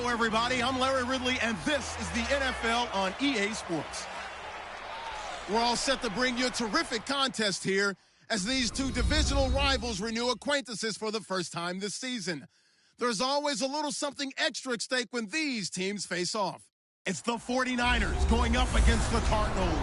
Hello, everybody. I'm Larry Ridley, and this is the NFL on EA Sports. We're all set to bring you a terrific contest here as these two divisional rivals renew acquaintances for the first time this season. There's always a little something extra at stake when these teams face off. It's the 49ers going up against the Cardinals.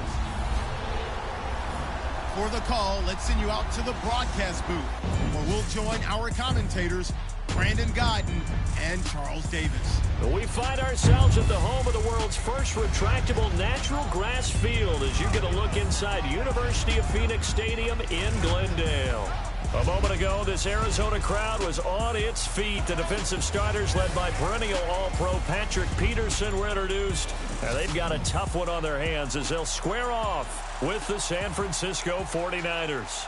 For the call, let's send you out to the broadcast booth, where we'll join our commentators, Brandon Godden and Charles Davis. We find ourselves at the home of the world's first retractable natural grass field as you get a look inside University of Phoenix Stadium in Glendale. A moment ago, this Arizona crowd was on its feet. The defensive starters, led by perennial All-Pro Patrick Peterson, were introduced. And they've got a tough one on their hands as they'll square off with the San Francisco 49ers.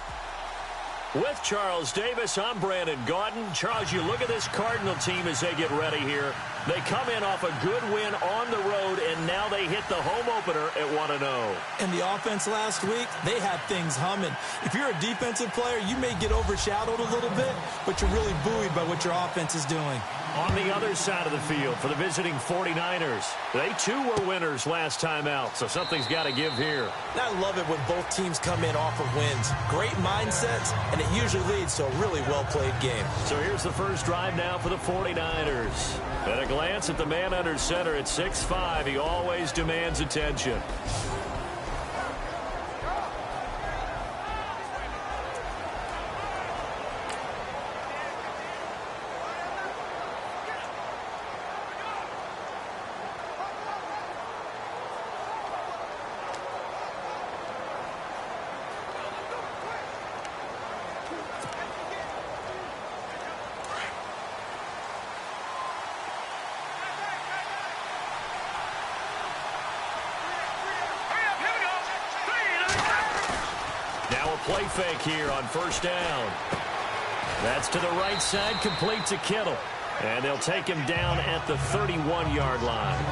With Charles Davis, I'm Brandon Godden. Charles, you look at this Cardinal team as they get ready here. They come in off a good win on the road, and now they hit the home opener at 1-0. And the offense last week, they had things humming. If you're a defensive player, you may get overshadowed a little bit, but you're really buoyed by what your offense is doing. On the other side of the field for the visiting 49ers, they too were winners last time out, so something's got to give here. I love it when both teams come in off of wins. Great mindsets, and it usually leads to a really well-played game. So here's the first drive now for the 49ers. At a glance at the man under center at 6'5", he always demands attention. Play fake here on first down. That's to the right side, complete to Kittle. And they'll take him down at the 31-yard line.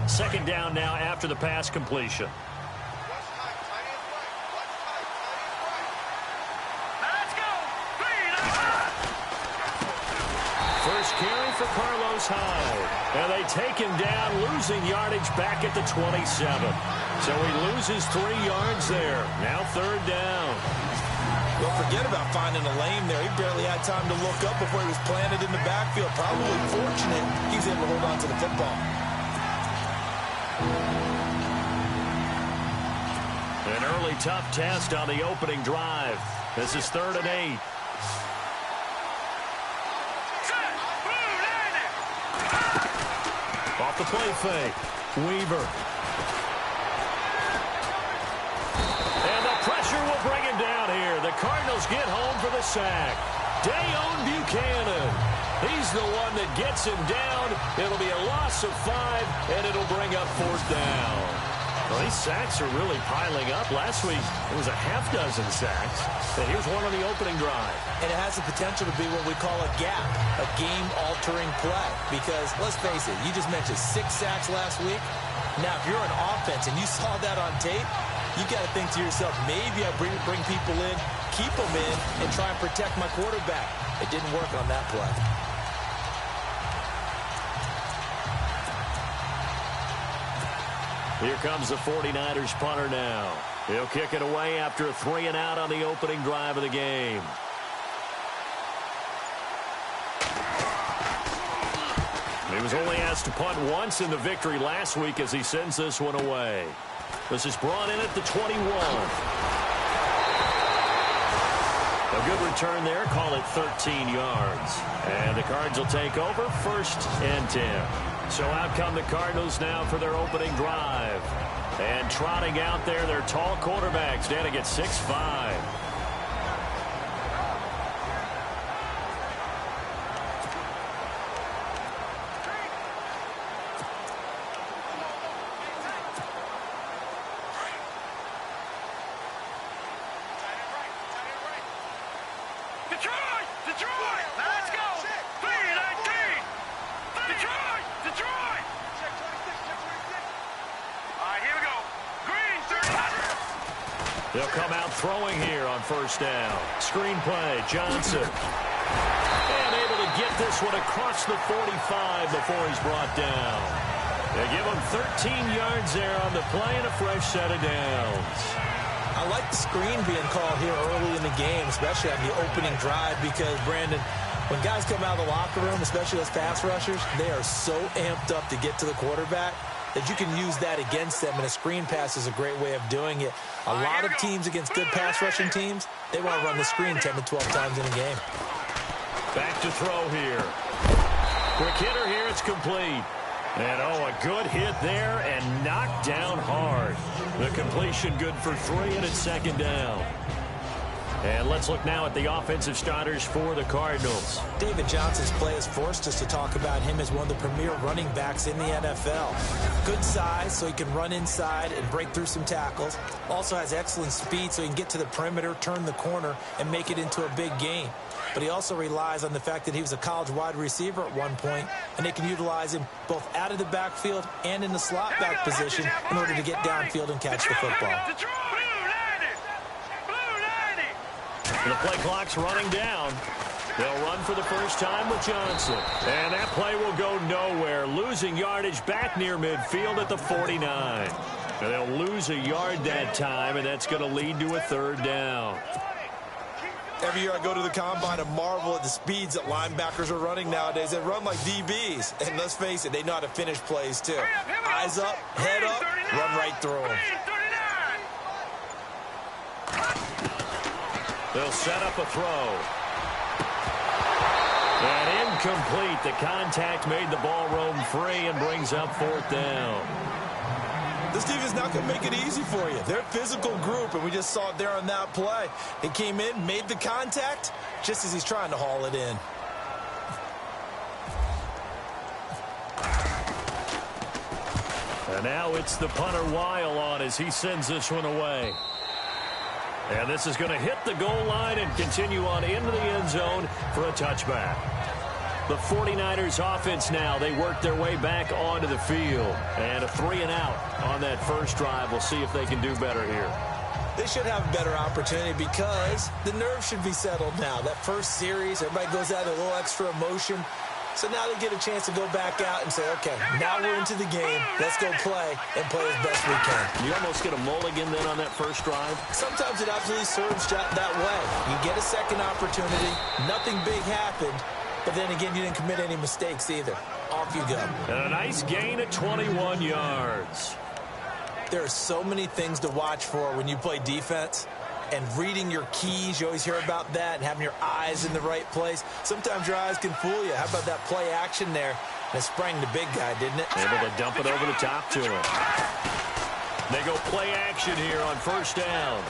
Second down now after the pass completion. First carry for Carlos Hyde. And they take him down, losing yardage back at the 27. So he loses 3 yards there. Now third down. Well, forget about finding a lane there. He barely had time to look up before he was planted in the backfield. Probably fortunate he's able to hold on to the football. An early tough test on the opening drive. This is 3rd and 8. Off the play fake. Weaver. And the pressure will bring him down here. The Cardinals get home for the sack. Dayon Buchanan. He's the one that gets him down. It'll be a loss of 5, and it'll bring up 4th down. Well, these sacks are really piling up. Last week, it was a half-dozen sacks. And here's one on the opening drive. And it has the potential to be what we call a gap, a game-altering play. Because, let's face it, you just mentioned 6 sacks last week. Now, if you're an offense and you saw that on tape, you got to think to yourself, maybe I bring people in, keep them in, and try and protect my quarterback. It didn't work on that play. Here comes the 49ers punter now. He'll kick it away after a 3-and-out on the opening drive of the game. He was only asked to punt once in the victory last week as he sends this one away. This is brought in at the 21. A good return there. Call it 13 yards. And the Cards will take over 1st and 10. So out come the Cardinals now for their opening drive. And trotting out there, their tall quarterback standing at 6'5". They'll come out throwing here on first down. Screen play, Johnson. And able to get this one across the 45 before he's brought down. They give him 13 yards there on the play and a fresh set of downs. I like the screen being called here early in the game, especially on the opening drive, because, Brandon, when guys come out of the locker room, especially those pass rushers, they are so amped up to get to the quarterback that you can use that against them, and a screen pass is a great way of doing it. A lot of teams against good pass rushing teams, they want to run the screen 10 to 12 times in a game. Back to throw here. Quick hitter here, it's complete. And, a good hit there and knocked down hard. The completion good for 3, and it's second down. And let's look now at the offensive starters for the Cardinals. David Johnson's play has forced us to talk about him as one of the premier running backs in the NFL. Good size, so he can run inside and break through some tackles. Also has excellent speed, so he can get to the perimeter, turn the corner, and make it into a big gain. But he also relies on the fact that he was a college wide receiver at one point, and they can utilize him both out of the backfield and in the slot back position in order to get downfield and catch the football. The play clock's running down. They'll run for the first time with Johnson. And that play will go nowhere, losing yardage back near midfield at the 49. And they'll lose a yard that time, and that's going to lead to a third down. Every year I go to the combine and marvel at the speeds that linebackers are running nowadays. They run like DBs. And let's face it, they know how to finish plays too. Eyes up, head up, run right through them. They'll set up a throw. And incomplete. The contact made the ball roam free and brings up fourth down. This defense not going to make it easy for you. They're a physical group, and we just saw it there on that play. He came in, made the contact, just as he's trying to haul it in. And now it's the punter Weil on as he sends this one away. And this is going to hit the goal line and continue on into the end zone for a touchback. The 49ers offense now, they work their way back onto the field. And a 3-and-out on that first drive. We'll see if they can do better here. They should have a better opportunity because the nerves should be settled now. That first series, everybody goes out with a little extra emotion. So now they get a chance to go back out and say, okay, now we're into the game. Let's go play and play as best we can. You almost get a mulligan then on that first drive? Sometimes it absolutely serves that way. You get a second opportunity. Nothing big happened. But then again, you didn't commit any mistakes either. Off you go. And a nice gain of 21 yards. There are so many things to watch for when you play defense. And reading your keys, you always hear about that, and having your eyes in the right place. Sometimes your eyes can fool you. How about that play action there? And it sprang the big guy, didn't it? Able to dump it over the top to him. They go play action here on first down.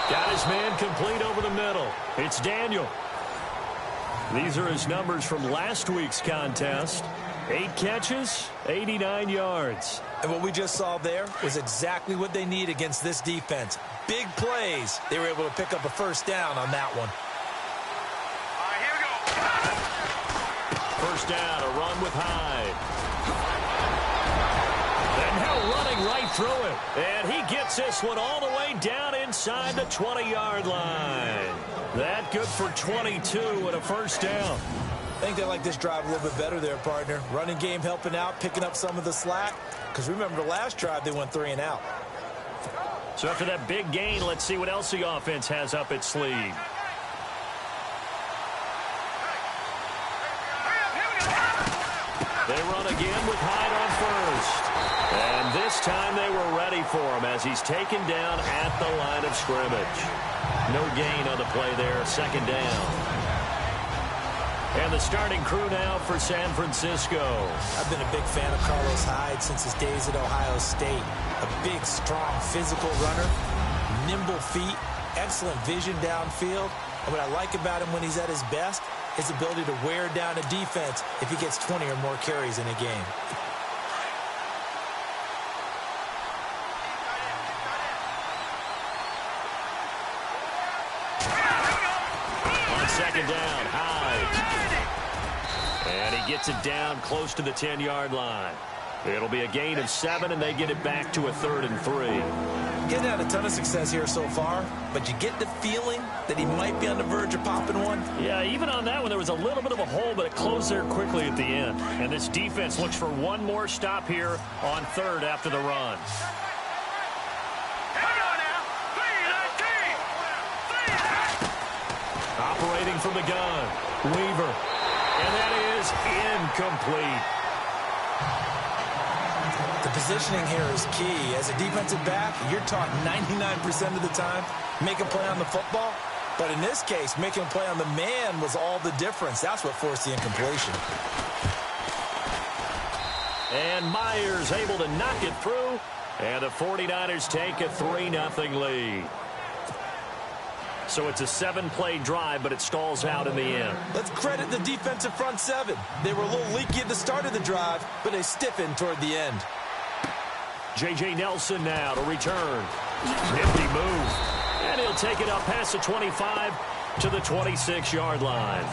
Got his man complete over the middle. It's Daniel. These are his numbers from last week's contest. 8 catches, 89 yards. And what we just saw there was exactly what they need against this defense. Big plays. They were able to pick up a first down on that one. All right, here we go. First down, a run with Hyde. And now running right through it. And he gets this one all the way down inside the 20-yard line. That good for 22 and a first down. I think they like this drive a little bit better there, partner. Running game helping out, picking up some of the slack. Because remember, the last drive, they went 3-and-out. So after that big gain, let's see what else the offense has up its sleeve. They run again with Hyde on first. And this time they were ready for him as he's taken down at the line of scrimmage. No gain on the play there, second down. And the starting crew now for San Francisco. I've been a big fan of Carlos Hyde since his days at Ohio State. A big, strong, physical runner, nimble feet, excellent vision downfield. And what I like about him when he's at his best, his ability to wear down a defense if he gets 20 or more carries in a game. On second down, Hyde. And he gets it down close to the 10-yard line. It'll be a gain of 7, and they get it back to a 3rd and 3. Getting had a ton of success here so far, but you get the feeling that he might be on the verge of popping one. Yeah, even on that one, there was a little bit of a hole, but it closed there quickly at the end. And this defense looks for one more stop here on third after the run. Operating from the gun, Weaver. And that is incomplete. The positioning here is key. As a defensive back, you're taught 99% of the time, make a play on the football. But in this case, making a play on the man was all the difference. That's what forced the incompletion. And Myers able to knock it through. And the 49ers take a 3-0 lead. So it's a 7-play drive, but it stalls out in the end. Let's credit the defensive front seven. They were a little leaky at the start of the drive, but they stiffened toward the end. J.J. Nelson now to return. Nifty move. And he'll take it up past the 25 to the 26-yard line.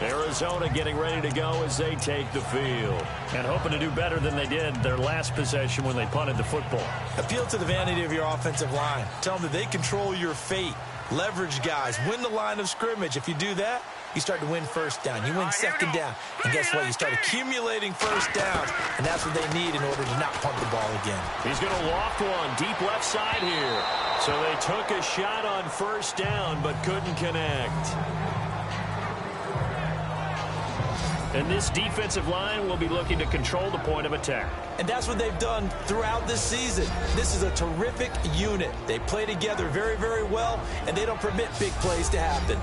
Arizona getting ready to go as they take the field. And hoping to do better than they did their last possession when they punted the football. Appeal to the vanity of your offensive line. Tell them that they control your fate. Leverage guys. Win the line of scrimmage. If you do that, you start to win first down. You win second down. And guess what? You start accumulating first downs. And that's what they need in order to not punt the ball again. He's going to loft one deep left side here. So they took a shot on first down but couldn't connect. And this defensive line will be looking to control the point of attack. And that's what they've done throughout this season. This is a terrific unit. They play together very, very well, and they don't permit big plays to happen.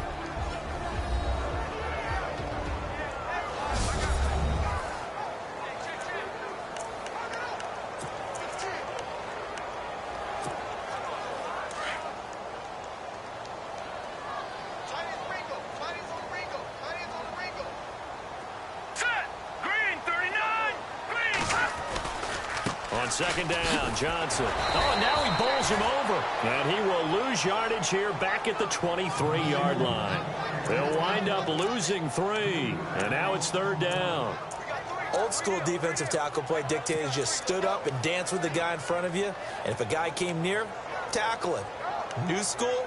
Second down, Johnson. Oh, now he bowls him over. And he will lose yardage here back at the 23-yard line. They'll wind up losing 3. And now it's third down. Old school defensive tackle play dictated just stood up and danced with the guy in front of you. And if a guy came near, tackle him. New school,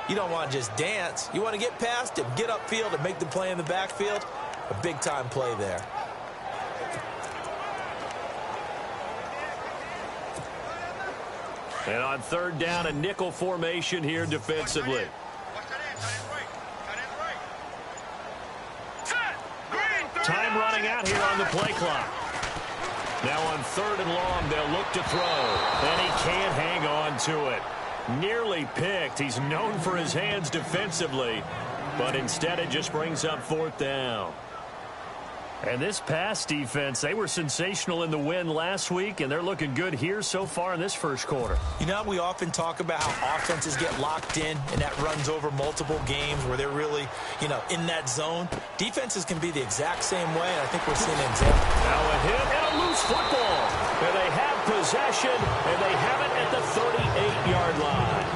you don't want to just dance. You want to get past him, get upfield, and make the play in the backfield. A big-time play there. And on third down, a nickel formation here defensively. Time running out here on the play clock. Now on third and long, they'll look to throw. And he can't hang on to it. Nearly picked. He's known for his hands defensively. But instead, it just brings up fourth down. And this pass defense, they were sensational in the win last week, and they're looking good here so far in this first quarter. You know, we often talk about how offenses get locked in, and that runs over multiple games where they're really, in that zone. Defenses can be the exact same way, and I think we're seeing an example. Now a hit and a loose football. And they have possession, and they have it at the 38-yard line.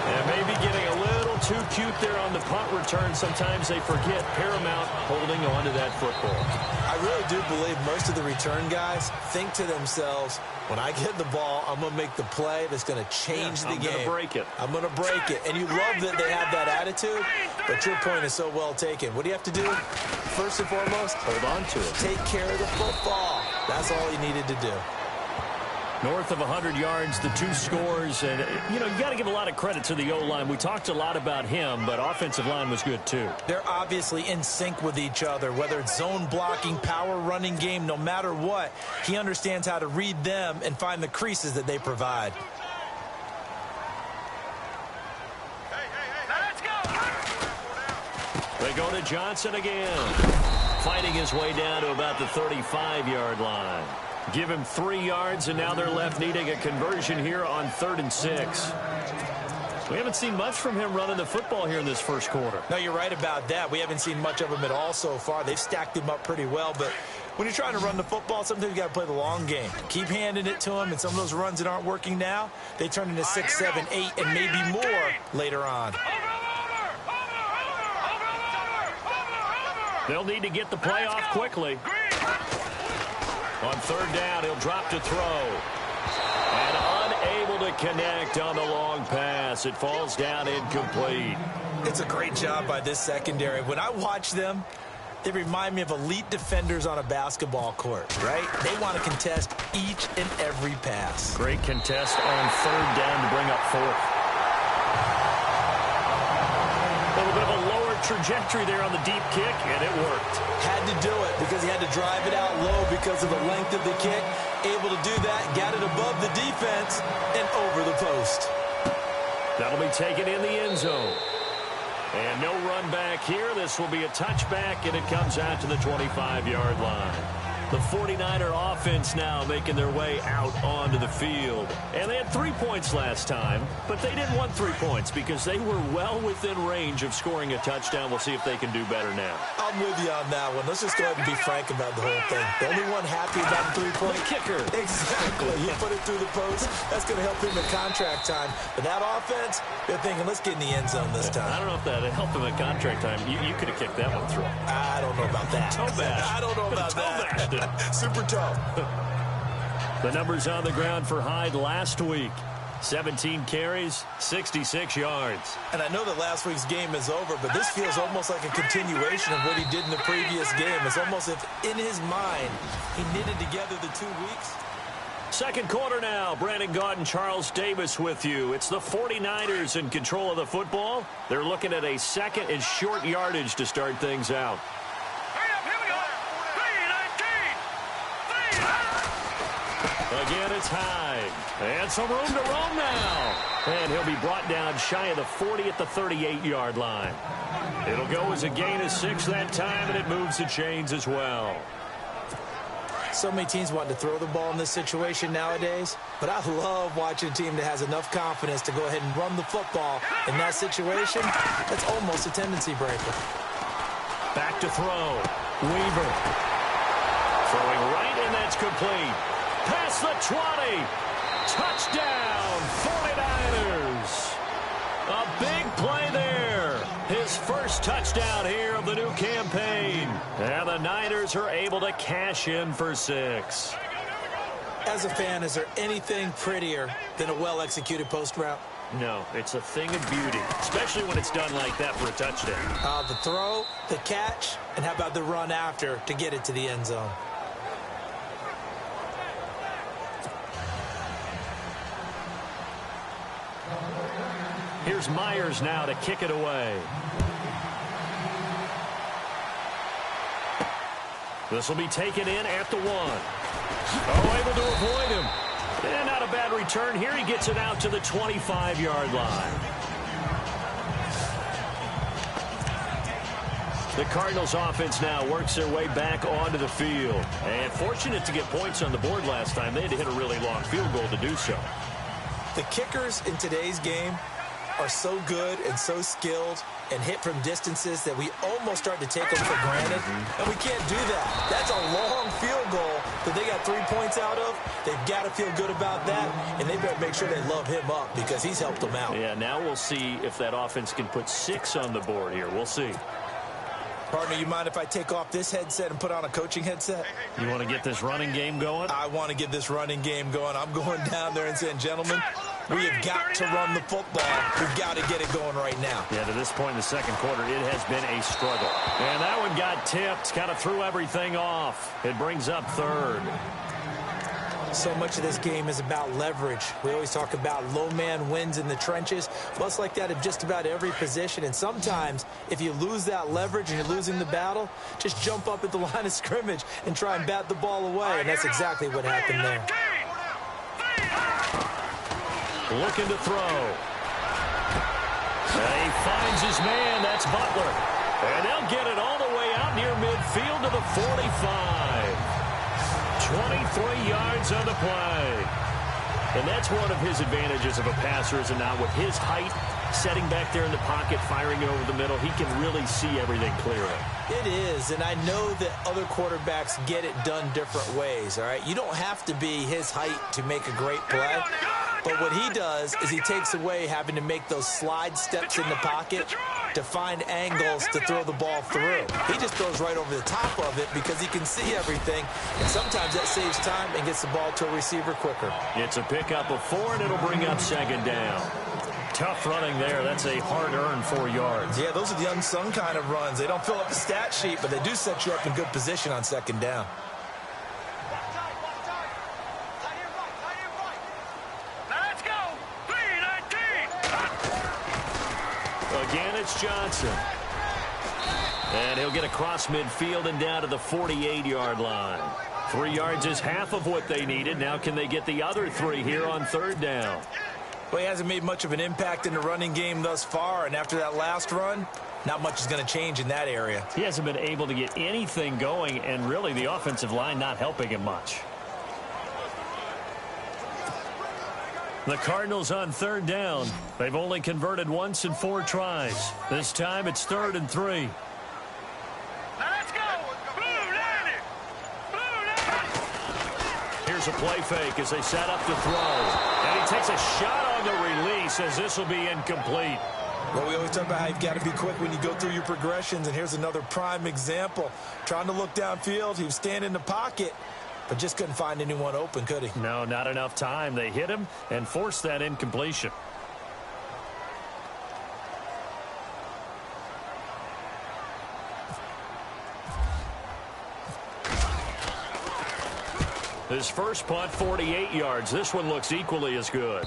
And maybe getting a little too cute there on the punt return. Sometimes they forget paramount holding on to that football. I really do believe most of the return guys think to themselves, when I get the ball, I'm going to make the play that's going to change the game. I'm going to break it. I'm going to break it. And you love that they have that attitude, but your point is so well taken. What do you have to do? First and foremost, hold on to it. Take care of the football. That's all you needed to do. North of 100 yards, the 2 scores. And, you got to give a lot of credit to the O-line. We talked a lot about him, but offensive line was good, too. They're obviously in sync with each other, whether it's zone blocking, power running game, no matter what. He understands how to read them and find the creases that they provide. They go to Johnson again. Fighting his way down to about the 35-yard line. Give him 3 yards, and now they're left needing a conversion here on 3rd and 6. We haven't seen much from him running the football here in this first quarter. No, you're right about that. We haven't seen much of him at all so far. They've stacked him up pretty well, but when you're trying to run the football, sometimes you got to play the long game. Keep handing it to him, and some of those runs that aren't working now, they turn into 6, 7, 8, and maybe more later on. They'll need to get the play off quickly. On third down, he'll drop to throw. And unable to connect on the long pass. It falls down incomplete. It's a great job by this secondary. When I watch them, they remind me of elite defenders on a basketball court, right? They want to contest each and every pass. Great contest on third down to bring up fourth. A little bit of a lower trajectory there on the deep kick, and it worked. Had to do it because he had to drive it out low because of the length of the kick. Able to do that, got it above the defense and over the post. That'll be taken in the end zone. And no run back here. This will be a touchback, and it comes out to the 25-yard line. The 49er offense now making their way out onto the field. And they had 3 points last time, but they didn't want 3 points because they were well within range of scoring a touchdown. We'll see if they can do better now. I'm with you on that one. Let's just go ahead and be frank about the whole thing. The only one happy about the 3-point kicker. Exactly. He put it through the post. That's going to help him in contract time. But that offense, they're thinking, let's get in the end zone this time. I don't know if that helped him at contract time. You could have kicked that one through. I don't know about that. Toe bash. I don't know about that. Super toe. The numbers on the ground for Hyde last week. 17 carries, 66 yards. And I know that last week's game is over, but this feels almost like a continuation of what he did in the previous game. It's almost as if in his mind he knitted together the 2 weeks. Second quarter now. Brandon Gaudin and Charles Davis with you. It's the 49ers in control of the football. They're looking at a second and short yardage to start things out. Again, it's Hyde. And some room to roam now. And he'll be brought down shy of the 40 at the 38-yard line. It'll go as a gain of 6 that time, and it moves the chains as well. So many teams want to throw the ball in this situation nowadays, but I love watching a team that has enough confidence to go ahead and run the football. In that situation, that's almost a tendency breaker. Back to throw. Weaver. Throwing right, and that's complete. Past the 20. Touchdown, 49ers. A big play there. His first touchdown here of the new campaign. And the Niners are able to cash in for 6. As a fan, is there anything prettier than a well-executed post route? No, it's a thing of beauty, especially when it's done like that for a touchdown. The throw, the catch, and how about the run after to get it to the end zone? Here's Myers now to kick it away. This will be taken in at the 1. Oh, able to avoid him. And not a bad return here. He gets it out to the 25-yard line. The Cardinals offense now works their way back onto the field. And fortunate to get points on the board last time. They had to hit a really long field goal to do so. The kickers in today's game are so good and so skilled and hit from distances that we almost start to take them for granted. And we can't do that. That's a long field goal that they got 3 points out of. They've got to feel good about that, and they better make sure they love him up because he's helped them out. Yeah, now we'll see if that offense can put 6 on the board here. We'll see. Partner, you mind if I take off this headset and put on a coaching headset? You want to get this running game going? I want to get this running game going. I'm going down there and saying, gentlemen, we have got to run the football. We've got to get it going right now. Yeah, to this point in the second quarter, it has been a struggle. And that one got tipped, kind of threw everything off. It brings up third. So much of this game is about leverage. We always talk about low man wins in the trenches. Well, it's like that at just about every position. And sometimes, if you lose that leverage and you're losing the battle, just jump up at the line of scrimmage and try and bat the ball away. And that's exactly what happened there. Looking to throw. And he finds his man. That's Butler. And they'll get it all the way out near midfield to the 45. 23 yards on the play. And that's one of his advantages of a passer, is it not? With his height, setting back there in the pocket, firing it over the middle, he can really see everything clearly. It is, and I know that other quarterbacks get it done different ways, all right? You don't have to be his height to make a great play. But what he does is he takes away having to make those slide steps in the pocket to find angles to throw the ball through. He just throws right over the top of it because he can see everything, and sometimes that saves time and gets the ball to a receiver quicker. It's a pickup of 4, and it'll bring up second down. Tough running there. That's a hard-earned 4 yards. Yeah, those are the unsung kind of runs. They don't fill up the stat sheet, but they do set you up in good position on second down. Let's go. 3-19. Again, it's Johnson. And he'll get across midfield and down to the 48-yard line. 3 yards is half of what they needed. Now can they get the other 3 here on third down? Well, he hasn't made much of an impact in the running game thus far, and after that last run, not much is going to change in that area. He hasn't been able to get anything going, and really the offensive line not helping him much. The Cardinals on third down. They've only converted once in 4 tries. This time it's 3rd and 3. Let's go. Here's a play fake as they set up to throw. And he takes a shot on the release as this will be incomplete. Well, we always talk about how you've got to be quick when you go through your progressions, and here's another prime example. Trying to look downfield, he was standing in the pocket, but just couldn't find anyone open, could he? No, not enough time. They hit him and forced that incompletion. His first punt, 48 yards. This one looks equally as good.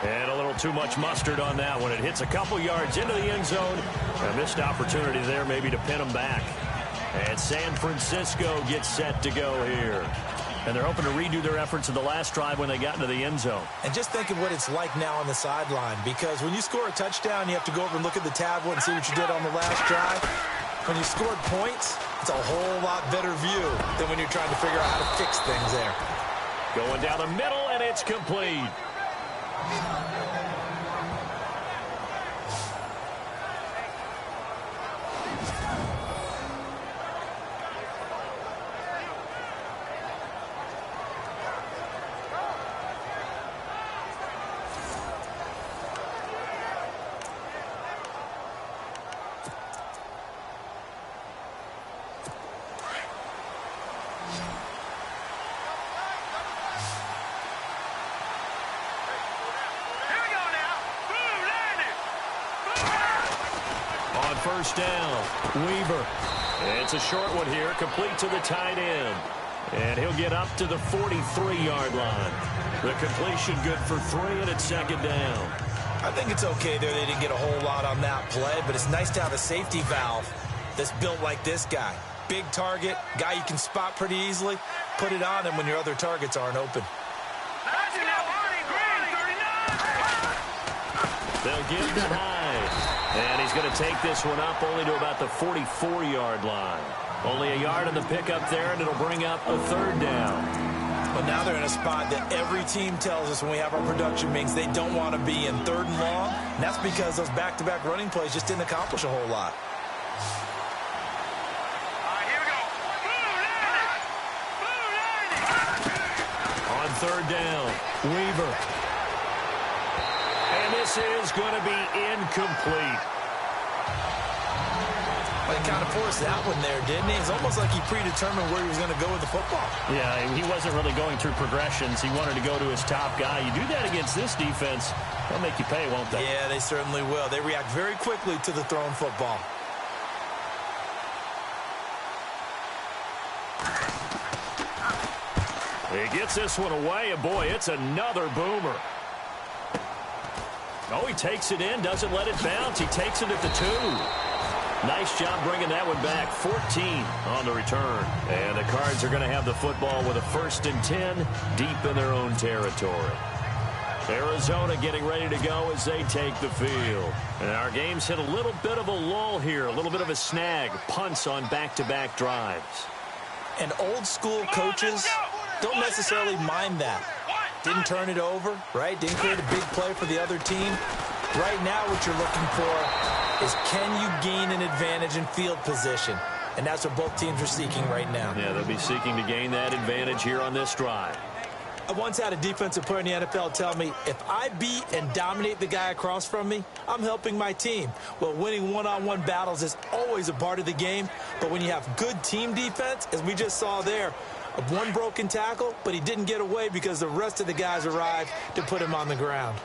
And a little too much mustard on that one. It hits a couple yards into the end zone. A missed opportunity there maybe to pin him back. And San Francisco gets set to go here. And they're hoping to redo their efforts in the last drive when they got into the end zone. And just think of what it's like now on the sideline, because when you score a touchdown, you have to go over and look at the tablet and see what you did on the last drive. When you scored points, it's a whole lot better view than when you're trying to figure out how to fix things there. Going down the middle, and it's complete. First down, Weaver. It's a short one here, complete to the tight end. And he'll get up to the 43-yard line. The completion good for 3, and it's second down. I think it's okay there. They didn't get a whole lot on that play, but it's nice to have a safety valve that's built like this guy. Big target, guy you can spot pretty easily. Put it on him when your other targets aren't open. They'll give to Hyde. And he's going to take this one up only to about the 44-yard line. Only a yard on the pickup there, and it'll bring up a third down. But now they're in a spot that every team tells us when we have our production meetings they don't want to be in, 3rd and long. And that's because those back-to-back running plays just didn't accomplish a whole lot. Here we go. On third down, Weaver. And this is going to be incomplete. Well, he kind of forced that one there, didn't he? It's almost like he predetermined where he was going to go with the football. Yeah, he wasn't really going through progressions. He wanted to go to his top guy. You do that against this defense, they'll make you pay, won't they? Yeah, they certainly will. They react very quickly to the thrown football. He gets this one away, and boy, it's another boomer. Oh, he takes it in, doesn't let it bounce. He takes it at the 2. Nice job bringing that one back. 14 on the return. And the Cards are going to have the football with a 1st and 10 deep in their own territory. Arizona getting ready to go as they take the field. And our game's hit a little bit of a lull here, a little bit of a snag. Punts on back-to-back drives. And old-school coaches don't necessarily mind that. Didn't turn it over, right? Didn't create a big play for the other team. Right now what you're looking for is can you gain an advantage in field position? And that's what both teams are seeking right now. Yeah, they'll be seeking to gain that advantage here on this drive. I once had a defensive player in the NFL tell me, if I beat and dominate the guy across from me, I'm helping my team. Well, winning one-on-one battles is always a part of the game, but when you have good team defense, as we just saw there, one broken tackle, but he didn't get away because the rest of the guys arrived to put him on the ground.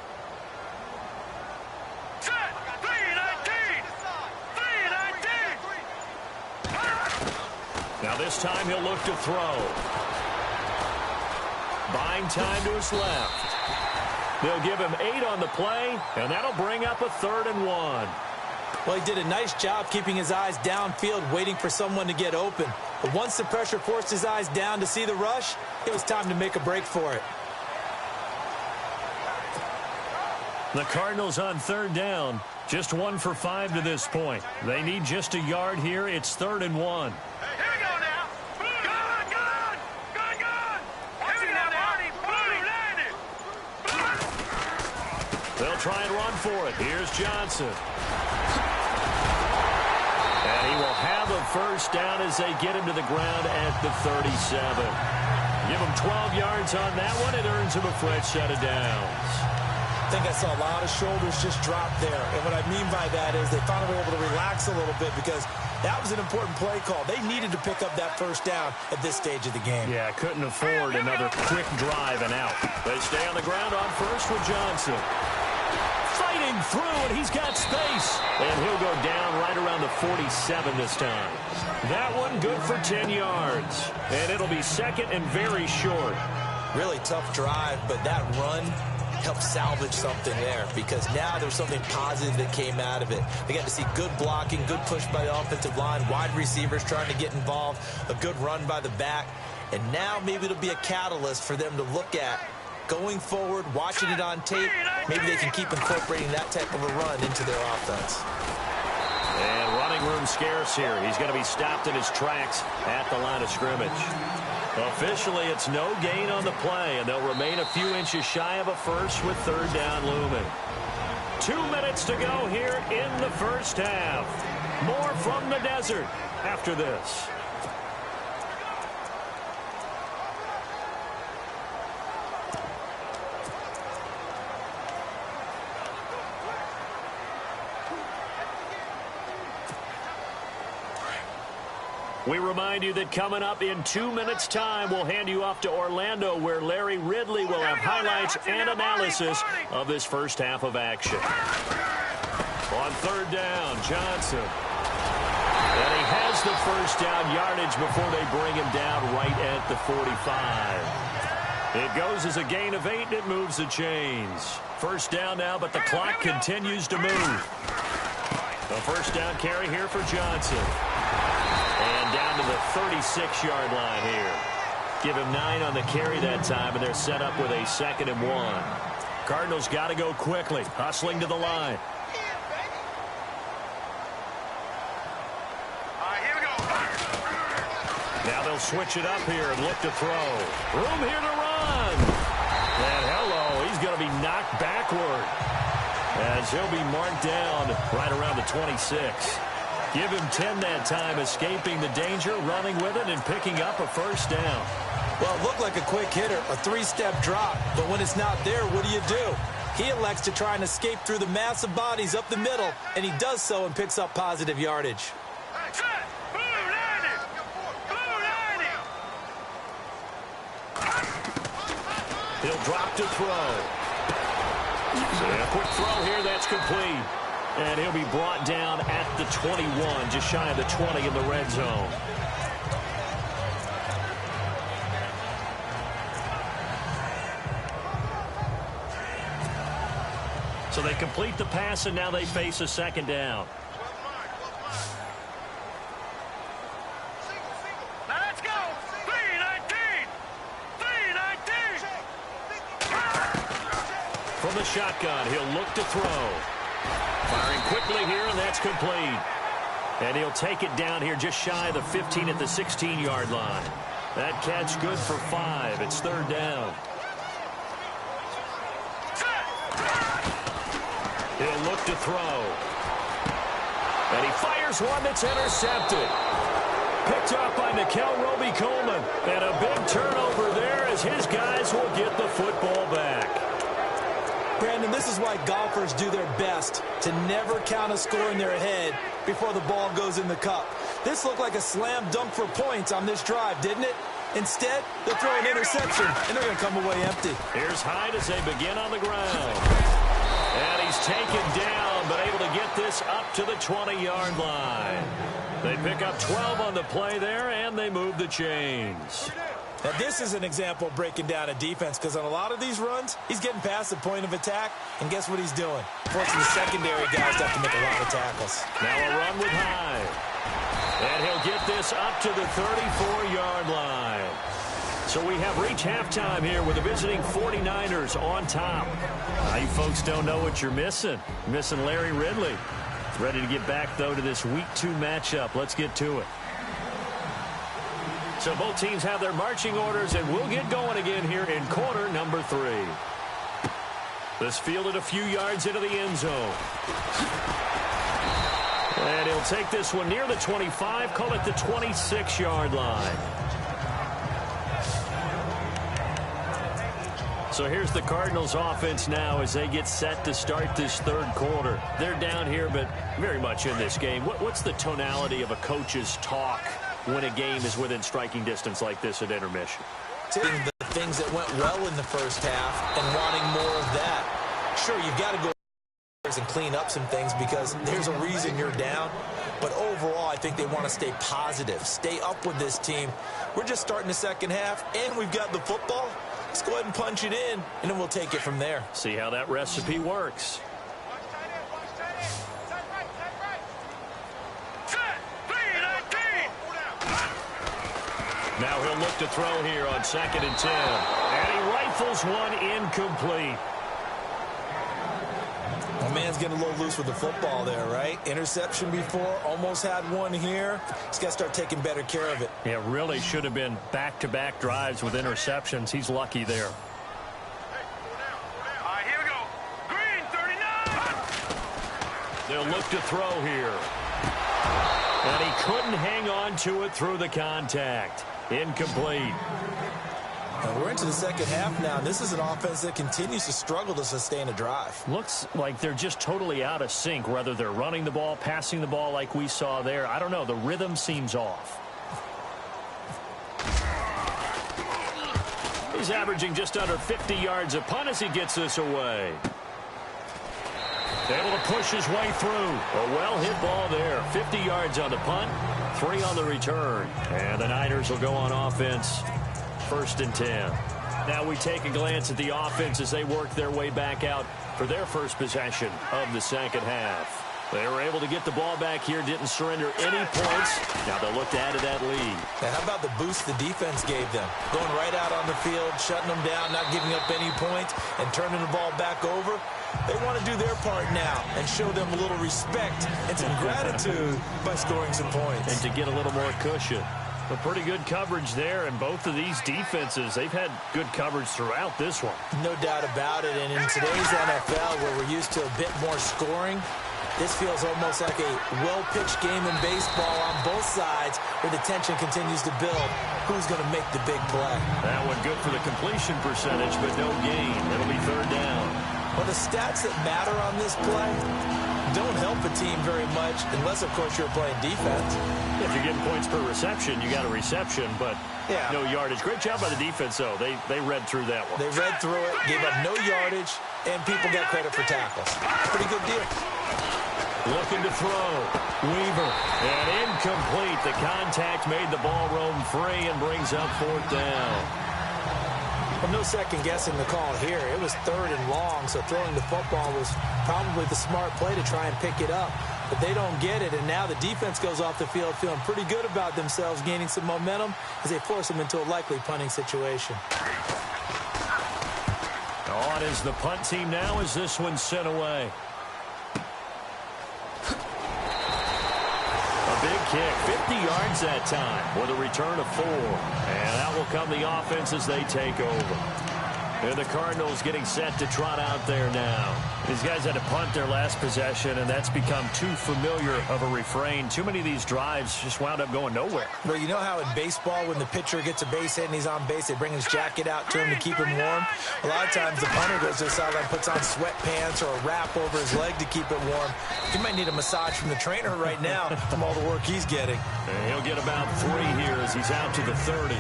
Now this time he'll look to throw. Buying time to his left. They'll give him 8 on the play, and that'll bring up a 3rd and 1. Well, he did a nice job keeping his eyes downfield, waiting for someone to get open. But once the pressure forced his eyes down to see the rush, it was time to make a break for it. The Cardinals on 3rd down. Just 1 for 5 to this point. They need just a yard here. It's 3rd and 1. They'll try and run for it. Here's Johnson. And he will have a first down as they get him to the ground at the 37. Give him 12 yards on that one. It earns him a fresh set of downs. I think I saw a lot of shoulders just drop there. And what I mean by that is they finally were able to relax a little bit because that was an important play call. They needed to pick up that first down at this stage of the game. Yeah, couldn't afford another quick drive and out. They stay on the ground on first with Johnson. Fighting through, and he's got space. And he'll go down right around the 47 this time. That one good for 10 yards. And it'll be second and very short. Really tough drive, but that run helped salvage something there because now there's something positive that came out of it. They got to see good blocking, good push by the offensive line, wide receivers trying to get involved, a good run by the back. And now maybe it'll be a catalyst for them to look at going forward, watching it on tape. Maybe they can keep incorporating that type of a run into their offense. And running room scarce here. He's going to be stopped in his tracks at the line of scrimmage. Officially, it's no gain on the play, and they'll remain a few inches shy of a first with 3rd down looming. 2 minutes to go here in the first half. More from the desert after this. We remind you that coming up in 2 minutes' time, we'll hand you off to Orlando, where Larry Ridley will have highlights and analysis of this first half of action. On 3rd down, Johnson. And he has the first down yardage before they bring him down right at the 45. It goes as a gain of 8, and it moves the chains. First down now, but the clock continues to move. The first down carry here for Johnson. And down to the 36-yard line here. Give him 9 on the carry that time, and they're set up with a 2nd and 1. Cardinals got to go quickly, hustling to the line. Here we go. Now they'll switch it up here and look to throw. Room here to run. And hello, he's going to be knocked backward as he'll be marked down right around the 26. Give him 10 that time, escaping the danger, running with it, and picking up a first down. Well, it looked like a quick hitter, a 3-step drop, but when it's not there, what do? He elects to try and escape through the massive bodies up the middle, and he does so and picks up positive yardage. He'll drop to throw. And a quick throw here, that's complete. And he'll be brought down at the 21, just shy of the 20 in the red zone. So they complete the pass, and now they face a 2nd down. Let's go. 319. 319. From the shotgun, he'll look to throw. Firing quickly here, and that's complete. And he'll take it down here just shy of the 15 at the 16-yard line. That catch good for 5. It's 3rd down. He'll look to throw. And he fires one that's intercepted. Picked off by Nickel Roby-Coleman. And a big turnover there as his guys will get the football back. Brandon, this is why golfers do their best to never count a score in their head before the ball goes in the cup. This looked like a slam dunk for points on this drive, didn't it? Instead, they'll throw an interception, and they're going to come away empty. Here's Hyde as they begin on the ground. And he's taken down, but able to get this up to the 20-yard line. They pick up 12 on the play there, and they move the chains. Now, this is an example of breaking down a defense, because on a lot of these runs, he's getting past the point of attack, and guess what he's doing? Forcing the secondary guys to have to make a lot of tackles. Now a run with Hyde. And he'll get this up to the 34-yard line. So we have reached halftime here with the visiting 49ers on top. Now you folks don't know what you're missing. You're missing Larry Ridley. Ready to get back, though, to this Week 2 matchup. Let's get to it. So both teams have their marching orders, and we'll get going again here in quarter number 3. This fielded a few yards into the end zone. And he'll take this one near the 25, call it the 26-yard line. So here's the Cardinals offense now as they get set to start this third quarter. They're down here, but very much in this game. What's the tonality of a coach's talk when a game is within striking distance like this at intermission? Taking the things that went well in the first half and wanting more of that. Sure, you've got to go and clean up some things because there's a reason you're down. But overall, I think they want to stay positive, stay up with this team. We're just starting the second half, and we've got the football. Let's go ahead and punch it in, and then we'll take it from there. See how that recipe works. Now he'll look to throw here on 2nd and 10. And he rifles one incomplete. Well, man's getting a little loose with the football there, right? Interception before, almost had one here. He's got to start taking better care of it. Yeah, really should have been back-to-back drives with interceptions. He's lucky there. Here we go. Green, 39. They'll look to throw here. And he couldn't hang on to it through the contact. Incomplete. We're into the second half now, and this is an offense that continues to struggle to sustain a drive. Looks like they're just totally out of sync, whether they're running the ball, passing the ball like we saw there. I don't know. The rhythm seems off. He's averaging just under 50 yards a punt as he gets this away. Able to push his way through. A well-hit ball there. 50 yards on the punt, 3 on the return. And the Niners will go on offense. 1st and 10. Now we take a glance at the offense as they work their way back out for their first possession of the second half. They were able to get the ball back here, didn't surrender any points. Now they'll look to add to that lead. Now how about the boost the defense gave them? Going right out on the field, shutting them down, not giving up any points, and turning the ball back over. They want to do their part now and show them a little respect and some gratitude by scoring some points. And to get a little more cushion. A pretty good coverage there, and both of these defenses, they've had good coverage throughout this one. No doubt about it, and in today's NFL, where we're used to a bit more scoring, this feels almost like a well-pitched game in baseball on both sides where the tension continues to build. Who's going to make the big play? That one good for the completion percentage, but no gain. It'll be 3rd down. Well, the stats that matter on this play don't help a team very much unless, of course, you're playing defense. If you're getting points per reception, you got a reception, but no yardage. Great job by the defense, though. They read through that one. They read through it, gave up no yardage, and people got credit for tackles. Pretty good deal. Looking to throw. Weaver. And incomplete. The contact made the ball roam free and brings up 4th down. Well, no second guessing the call here. It was 3rd and long, so throwing the football was probably the smart play to try and pick it up. But they don't get it, and now the defense goes off the field feeling pretty good about themselves, gaining some momentum as they force them into a likely punting situation. On is the punt team now as this one's sent away. A big kick, 50 yards that time with a return of 4. And out will come the offense as they take over. And the Cardinals getting set to trot out there now. These guys had to punt their last possession, and that's become too familiar of a refrain. Too many of these drives just wound up going nowhere. Well, you know how in baseball, when the pitcher gets a base hit and he's on base, they bring his jacket out to him to keep him warm? A lot of times the punter goes to the sideline, puts on sweatpants or a wrap over his leg to keep it warm. He might need a massage from the trainer right now from all the work he's getting. And he'll get about 3 here as he's out to the 30.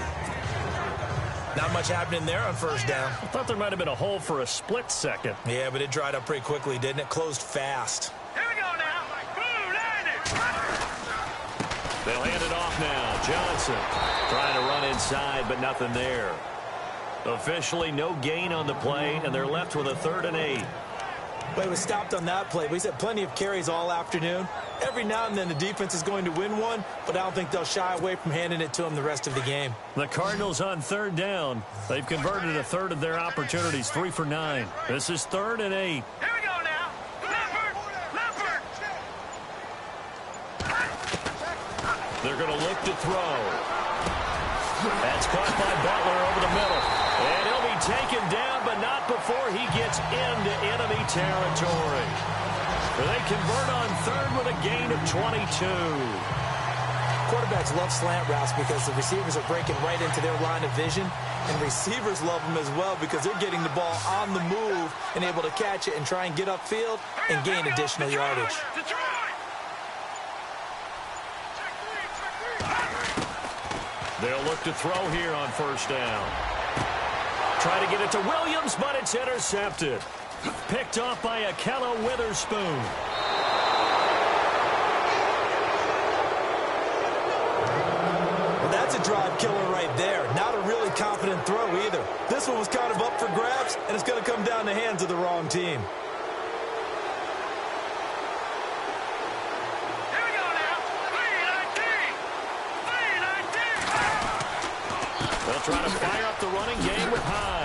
Not much happening there on first down. I thought there might have been a hole for a split second. Yeah, but it dried up pretty quickly, didn't it? Closed fast. Here we go now. Boom, landed. They'll hand it off now. Johnson trying to run inside, but nothing there. Officially no gain on the play, and they're left with a 3rd and 8. But he was stopped on that play. But he's had plenty of carries all afternoon. Every now and then the defense is going to win one, but I don't think they'll shy away from handing it to him the rest of the game. The Cardinals on 3rd down. They've converted a 1/3 of their opportunities, 3 for 9. This is 3rd and 8. Here we go now. Leopard. They're going to look to throw. That's caught by Butler over the middle. And he'll be taken down, but not before he gets into enemy territory. They convert on 3rd with a gain of 22. Quarterbacks love slant routes because the receivers are breaking right into their line of vision, and receivers love them as well because they're getting the ball on the move and able to catch it and try and get upfield and gain additional yardage. They'll look to throw here on 1st down. Try to get it to Williams, but it's intercepted. Picked off by Akella Witherspoon. Well, that's a drive killer right there. Not a really confident throw either. This one was kind of up for grabs, and it's going to come down the hands of the wrong team. Here we go now. 3-19. They'll try to fire up the running game with Hyde.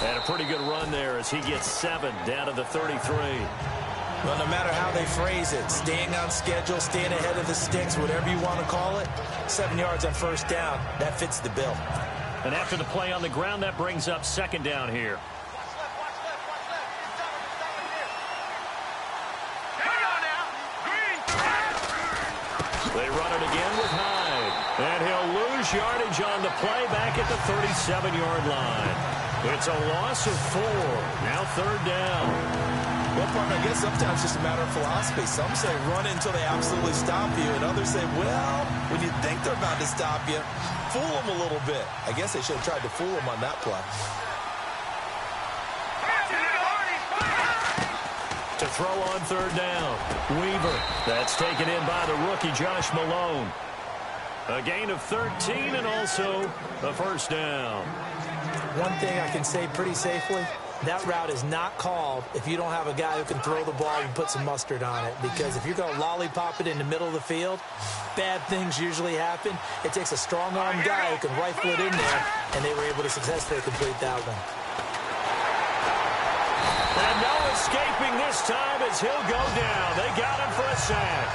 And a pretty good run there as he gets 7 down to the 33. Well, no matter how they phrase it, staying on schedule, staying ahead of the sticks, whatever you want to call it, 7 yards on 1st down, that fits the bill. And after the play on the ground, that brings up 2nd down here. They run it again with Hyde. And he'll lose yardage on the play back at the 37-yard line. It's a loss of 4. Now 3rd down. Well, partner, I guess sometimes it's just a matter of philosophy. Some say run until they absolutely stop you, and others say, well, when you think they're about to stop you, fool them a little bit. I guess they should have tried to fool them on that play. To throw on 3rd down. Weaver. That's taken in by the rookie, Josh Malone. A gain of 13 and also a 1st down. One thing I can say pretty safely, that route is not called if you don't have a guy who can throw the ball and put some mustard on it. Because if you're going to lollipop it in the middle of the field, bad things usually happen. It takes a strong-armed guy who can rifle it in there, and they were able to successfully complete that one. And no escaping this time as he'll go down. They got him for a sack.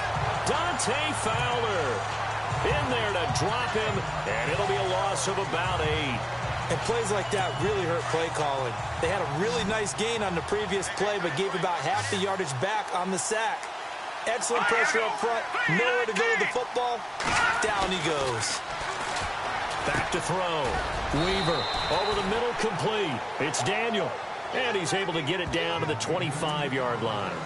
Dante Fowler in there to drop him, and it'll be a loss of about 8. And plays like that really hurt play calling. They had a really nice gain on the previous play, but gave about half the yardage back on the sack. Excellent pressure up front. Nowhere to go with the football. Down he goes. Back to throw. Weaver over the middle, complete. It's Daniel. And he's able to get it down to the 25-yard line.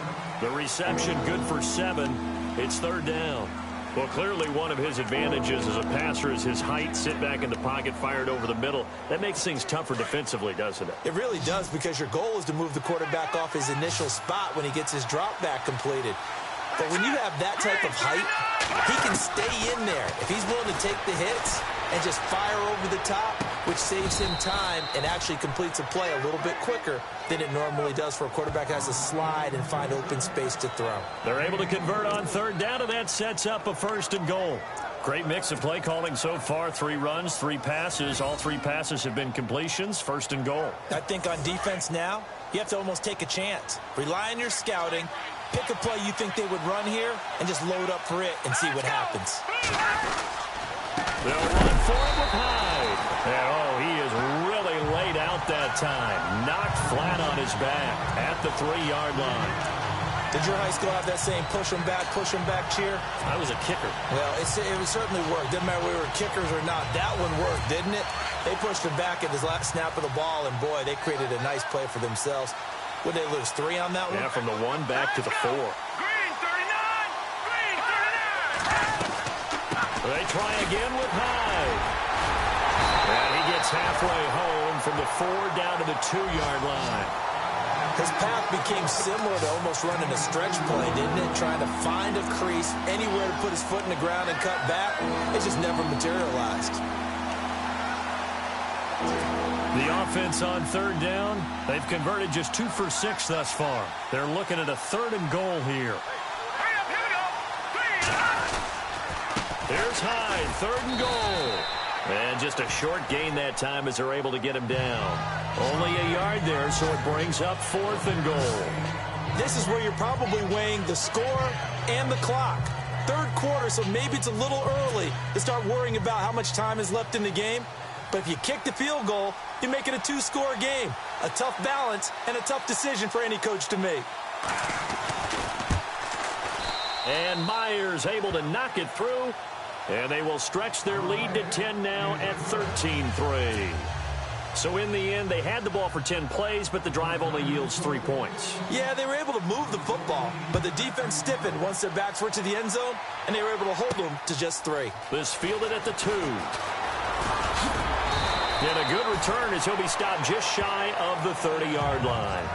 The reception good for 7. It's 3rd down. Well, clearly one of his advantages as a passer is his height, sit back in the pocket, fired over the middle. That makes things tougher defensively, doesn't it? It really does, because your goal is to move the quarterback off his initial spot when he gets his drop back completed. But when you have that type of height, he can stay in there. If he's willing to take the hits and just fire over the top, which saves him time and actually completes a play a little bit quicker than it normally does for a quarterback who has to slide and find open space to throw. They're able to convert on 3rd down, and that sets up a 1st and goal. Great mix of play calling so far. 3 runs, 3 passes. All 3 passes have been completions. 1st and goal. I think on defense now, you have to almost take a chance. Rely on your scouting. Pick a play you think they would run here and just load up for it and see what happens. They'll run for it with Hyde. And, he is really laid out out that time. Knocked flat on his back at the 3-yard line. Did your high school have that same push them back cheer? I was a kicker. Well, it certainly worked. Didn't matter whether we were kickers or not. That one worked, didn't it? They pushed him back at his last snap of the ball, and, boy, they created a nice play for themselves. Would they lose 3 on that one? Yeah, from the 1 back to the 4. Green 39! Green 39! They try again with Hyde. And he gets halfway home from the 4 down to the 2-yard line. His path became similar to almost running a stretch play, didn't it? Trying to find a crease, anywhere to put his foot in the ground and cut back. It just never materialized. The offense on 3rd down, they've converted just 2 for 6 thus far. They're looking at a 3rd and goal here. Hurry up, here we go! Here's Hyde, 3rd and goal. And just a short gain that time as they're able to get him down. Only a yard there, so it brings up 4th and goal. This is where you're probably weighing the score and the clock. 3rd quarter, so maybe it's a little early to start worrying about how much time is left in the game. But if you kick the field goal, you make it a 2-score game. A tough balance and a tough decision for any coach to make. And Myers able to knock it through. And they will stretch their lead to 10 now at 13-3. So in the end, they had the ball for 10 plays, but the drive only yields 3 points. Yeah, they were able to move the football, but the defense stiffened once their backs were to the end zone, and they were able to hold them to just 3. This fielded at the 2. And a good return as he'll be stopped just shy of the 30-yard line.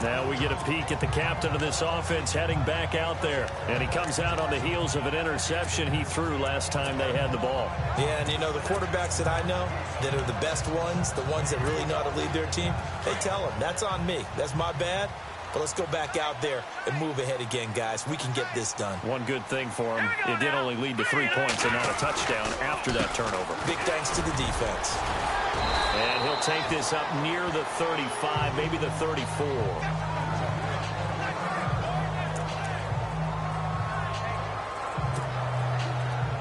Now we get a peek at the captain of this offense heading back out there. And he comes out on the heels of an interception he threw last time they had the ball. Yeah, and you know, the quarterbacks that I know that are the best ones, the ones that really know how to lead their team, they tell them, that's on me. That's my bad. But let's go back out there and move ahead again, guys. We can get this done. One good thing for him, it did only lead to 3 points and not a touchdown after that turnover. Big thanks to the defense. And he'll take this up near the 35, maybe the 34.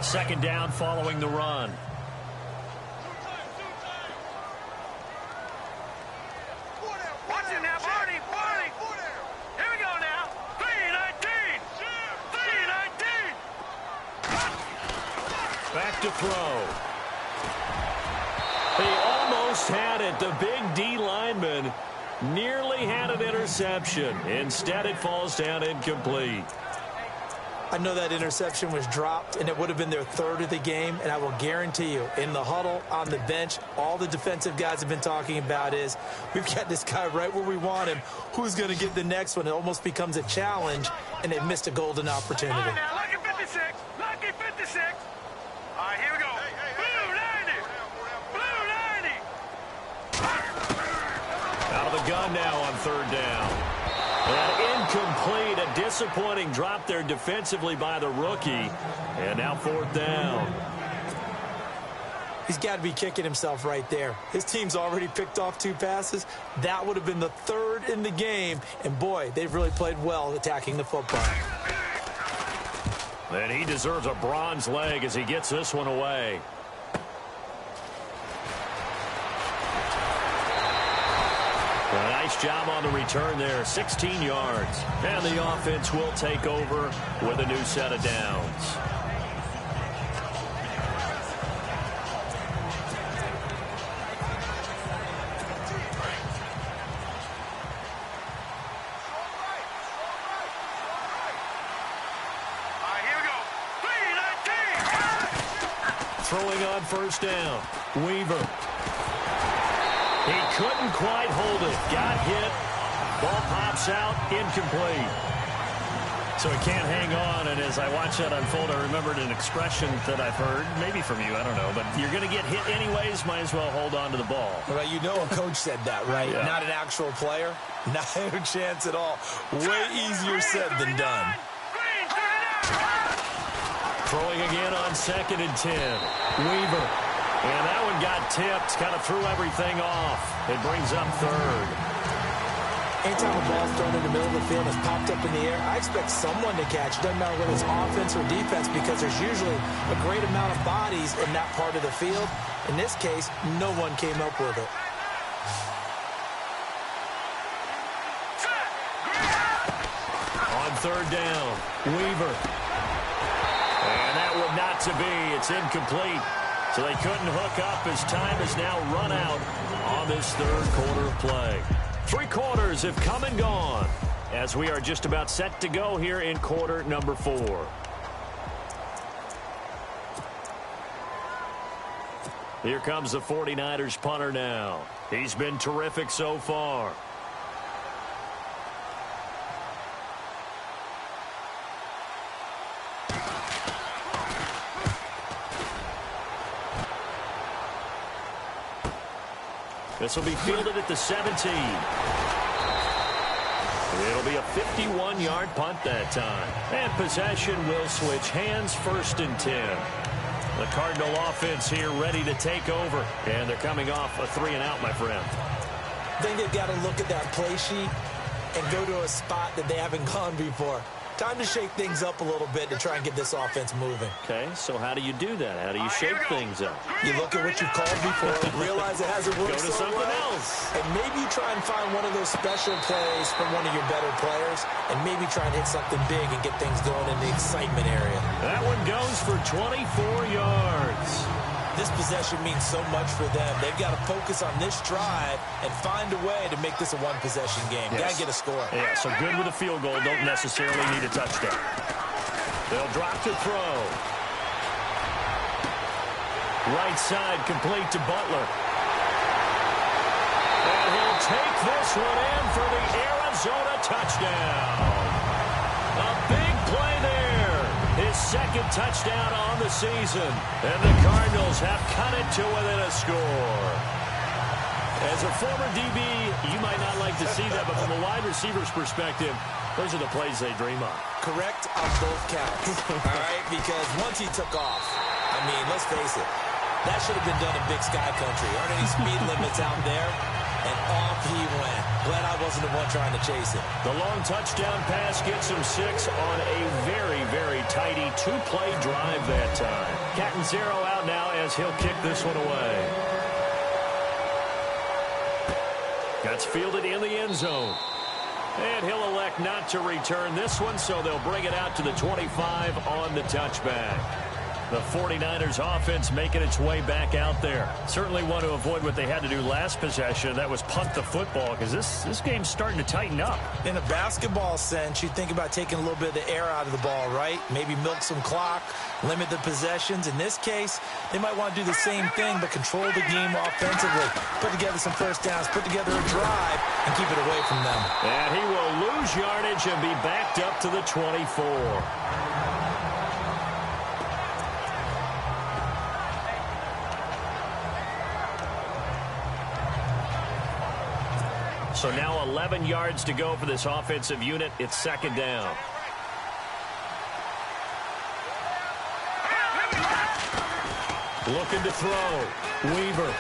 Second down following the run. Watch it now, Barney! Here we go now! 3-19! 3-19! Back to throw. He almost had it. The big D lineman nearly had an interception. Instead, it falls down incomplete. I know that interception was dropped, and it would have been their 3rd of the game, and I will guarantee you, in the huddle, on the bench, all the defensive guys have been talking about is, we've got this guy right where we want him. Who's going to get the next one? It almost becomes a challenge, and they've missed a golden opportunity. All right, now, lucky 56! Lucky 56! All right, here we go. Blue 90! Blue 90! Out of the gun now on 3rd down. And incomplete, a disappointing drop there defensively by the rookie. And now 4th down. He's got to be kicking himself right there. His team's already picked off 2 passes. That would have been the 3rd in the game. And, boy, they've really played well attacking the football. And he deserves a bronze leg as he gets this one away. A nice job on the return there, 16 yards. And the offense will take over with a new set of downs. All right, here we go. 3-19! Throwing on 1st down, Weaver. He couldn't quite hold it. Got hit. Ball pops out. Incomplete. So he can't hang on. And as I watch that unfold, I remembered an expression that I've heard, maybe from you, I don't know. But you're going to get hit anyways. Might as well hold on to the ball. Well, you know a coach said that, right? Yeah. Not an actual player. Not a chance at all. Way easier said than done. Green 39! Throwing again on 2nd and 10. Weaver. And that one got tipped, kind of threw everything off. It brings up 3rd. Anytime a ball's thrown in the middle of the field and it's popped up in the air, I expect someone to catch. It doesn't matter whether it's offense or defense, because there's usually a great amount of bodies in that part of the field. In this case, no one came up with it. On third down, Weaver. And that would not to be. It's incomplete. So they couldn't hook up as time has now run out on this third quarter of play. 3 quarters have come and gone as we are just about set to go here in quarter number 4. Here comes the 49ers punter now. He's been terrific so far. This will be fielded at the 17. It'll be a 51-yard punt that time. And possession will switch hands, 1st and 10. The Cardinal offense here ready to take over. And they're coming off a 3-and-out, my friend. I think they've got to look at that play sheet and go to a spot that they haven't gone before. Time to shake things up a little bit to try and get this offense moving. Okay, so how do you do that? How do you shake things up? You look at what you've called before, realize it hasn't worked Go to so something well, else. and maybe you try and find one of those special plays from one of your better players, and maybe try and hit something big and get things going in the excitement area. That one goes for 24 yards. This possession means so much for them. They've got to focus on this drive and find a way to make this a one-possession game. Yes. Got to get a score. Yeah, so good with a field goal. Don't necessarily need a touchdown. They'll drop to throw. Right side complete to Butler. And he'll take this one in for the Arizona touchdown. A big play there. His 2nd touchdown on the season. And the Cardinals have cut it to within a score. As a former DB, you might not like to see that, but from a wide receiver's perspective, those are the plays they dream of. Correct on both counts. All right, because once he took off, I mean, let's face it, that should have been done in Big Sky Country. Aren't any speed limits out there? And off he went. Glad I wasn't the one trying to chase it. The long touchdown pass gets him 6 on a very, very tidy 2-play drive that time. Catanzaro out now as he'll kick this one away. That's fielded in the end zone. And he'll elect not to return this one, so they'll bring it out to the 25 on the touchback. The 49ers offense making its way back out there. Certainly want to avoid what they had to do last possession. That was punt the football, because this game's starting to tighten up. In a basketball sense, you think about taking a little bit of the air out of the ball, right? Maybe milk some clock, limit the possessions. In this case, they might want to do the same thing, but control the game offensively. Put together some first downs, put together a drive, and keep it away from them. And he will lose yardage and be backed up to the 24. So now 11 yards to go for this offensive unit. It's 2nd down. Looking to throw. Weaver.